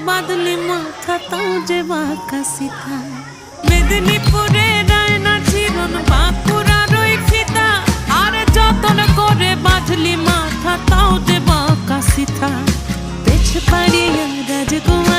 বাঁধলি মাথা তাও যে বাঁকা সিথা। মেদিনীপুরে রায়না চিরন বাঁকুড়ার ওই ফিতা, আরে যতন করে বাঁধলি মাথা তাও যে বাঁকা সিথা। পেছ পাড়িয়া রাজকুমার